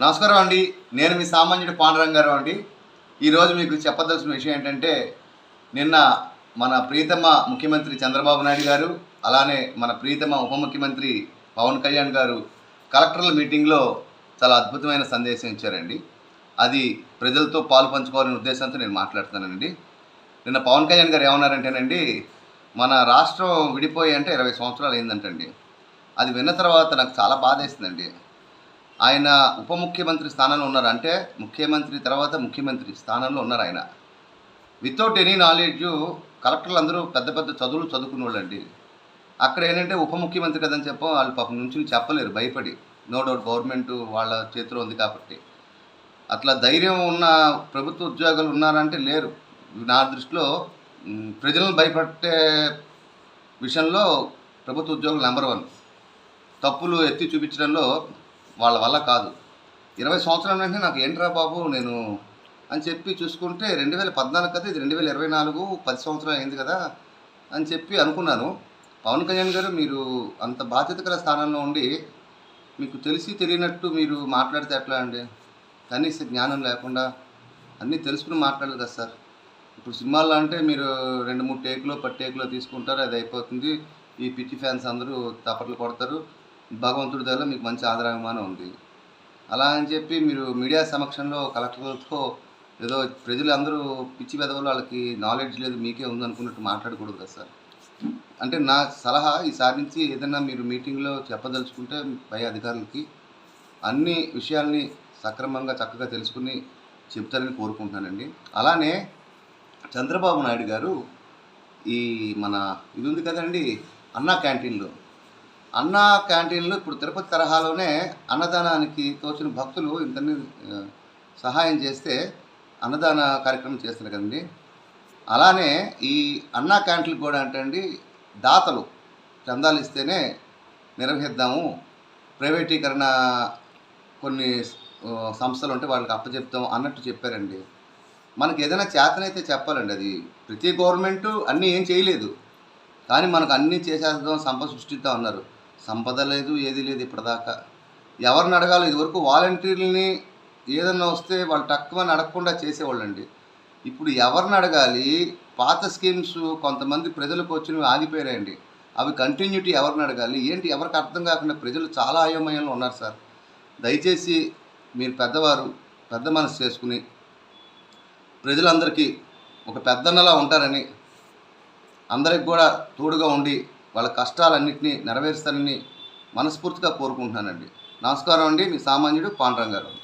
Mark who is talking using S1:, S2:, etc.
S1: నమస్కారం అండి. నేను మీ సామాన్యుడు పాండురంగారావు అండి. ఈరోజు మీకు చెప్పదలసిన విషయం ఏంటంటే, నిన్న మన ప్రియతమ ముఖ్యమంత్రి చంద్రబాబు నాయుడు గారు, అలానే మన ప్రియతమ ఉప ముఖ్యమంత్రి పవన్ కళ్యాణ్ గారు కలెక్టర్ల మీటింగ్లో చాలా అద్భుతమైన సందేశం ఇచ్చారండి. అది ప్రజలతో పాలు పంచుకోవాలనే ఉద్దేశంతో నేను మాట్లాడుతున్నానండి. నిన్న పవన్ కళ్యాణ్ గారు ఏమన్నారంటేనండి, మన రాష్ట్రం విడిపోయి అంటే 20 సంవత్సరాలు అయిందంటండి. అది విన్న తర్వాత నాకు చాలా బాధేసిందండి. ఆయన ఉప ముఖ్యమంత్రి స్థానంలో ఉన్నారు. అంటే ముఖ్యమంత్రి తర్వాత ముఖ్యమంత్రి స్థానంలో ఉన్నారు ఆయన. వితౌట్ ఎనీ నాలెడ్జ్ కలెక్టర్లు అందరూ పెద్ద పెద్ద చదువులు చదువుకున్న వాళ్ళండి. అక్కడ ఏంటంటే ఉప ముఖ్యమంత్రి కదని వాళ్ళు పాపం నుంచి చెప్పలేరు భయపడి. నో డౌట్ గవర్నమెంట్ వాళ్ళ చేతిలో ఉంది కాబట్టి. అట్లా ధైర్యం ఉన్న ప్రభుత్వ ఉద్యోగులు ఉన్నారంటే లేరు. నా దృష్టిలో ప్రజలను భయపట్టే విషయంలో ప్రభుత్వ ఉద్యోగులు నెంబర్ 1. తప్పులు ఎత్తి చూపించడంలో వాళ్ళ వల్ల కాదు. 20 సంవత్సరాల వెంటనే నాకు ఏంట్రా బాబు నేను అని చెప్పి చూసుకుంటే 2014 కదా, ఇది 2024, 10 సంవత్సరాలు అయింది కదా అని చెప్పి అనుకున్నాను. పవన్ కళ్యాణ్ గారు, మీరు అంత బాధ్యతకర స్థానంలో ఉండి మీకు తెలిసి తెలియనట్టు మీరు మాట్లాడితే ఎట్లా అండి? కనీస జ్ఞానం లేకుండా అన్నీ తెలుసుకుని మాట్లాడదు కదా సార్. ఇప్పుడు సినిమాల్లో అంటే మీరు 2-3 టేకులో 10 టేకులో తీసుకుంటారు, అది అయిపోతుంది. ఈ పిచ్చి ఫ్యాన్స్ అందరూ తపట్లు కొడతారు. భగవంతుడి దయలో మీకు మంచి ఆదరాభిమానం ఉంది. అలా అని చెప్పి మీరు మీడియా సమక్షంలో కలెక్టర్లతో ఏదో ప్రజలు అందరూ పిచ్చి వెధవలు, వాళ్ళకి నాలెడ్జ్ లేదు, మీకే ఉందనుకున్నట్టు మాట్లాడకూడదు కదా సార్. అంటే నా సలహా, ఈసారి నుంచి ఏదైనా మీరు మీటింగ్లో చెప్పదలుచుకుంటే పై అధికారులకి అన్ని విషయాల్ని సక్రమంగా చక్కగా తెలుసుకుని చెప్తారని కోరుకుంటున్నానండి. అలానే చంద్రబాబు నాయుడు గారు ఈ మన ఇది ఉంది కదండి, అన్నా క్యాంటీన్లు ఇప్పుడు తిరుపతి తరహాలోనే అన్నదానానికి తోచిన భక్తులు ఇంతని సహాయం చేస్తే అన్నదాన కార్యక్రమం చేస్తున్నారు కదండి. అలానే ఈ అన్నా క్యాంటీన్లు కూడా అంటే దాతలు చందాలు ఇస్తేనే నిర్వహిద్దాము, ప్రైవేటీకరణ కొన్ని సంస్థలు ఉంటే వాళ్ళకి అప్పచెప్తాము అన్నట్టు చెప్పారండి. మనకి ఏదైనా చేతనైతే చెప్పాలండి. అది ప్రతి గవర్నమెంటు అన్నీ ఏం చేయలేదు, కానీ మనకు అన్నీ చేసేద్దాం, సంపద సృష్టిద్దాం అన్నారు. సంపద లేదు, ఏది లేదు ఇప్పటిదాకా. ఎవరిని అడగాలో, ఇదివరకు వాలంటీర్లని ఏదన్నా వస్తే వాళ్ళు తక్కువని అడగకుండా చేసేవాళ్ళండి. ఇప్పుడు ఎవరిని అడగాలి? పాత స్కీమ్స్ కొంతమంది ప్రజలకు వచ్చినవి ఆగిపోయాయండి. అవి కంటిన్యూటీ ఎవరిని అడగాలి ఏంటి ఎవరికి అర్థం కాకుండా ప్రజలు చాలా అయోమయంలో ఉన్నారు సార్. దయచేసి మీరు పెద్దవారు, పెద్ద మనసు చేసుకుని ప్రజలందరికీ ఒక పెద్దన్నలా ఉంటారని, అందరికి కూడా తోడుగా ఉండి వాళ్ళ కష్టాలన్నింటినీ నెరవేరుస్తారని మనస్ఫూర్తిగా కోరుకుంటున్నానండి. నమస్కారం అండి. మీ సామాన్యుడు పాండురంగారావు.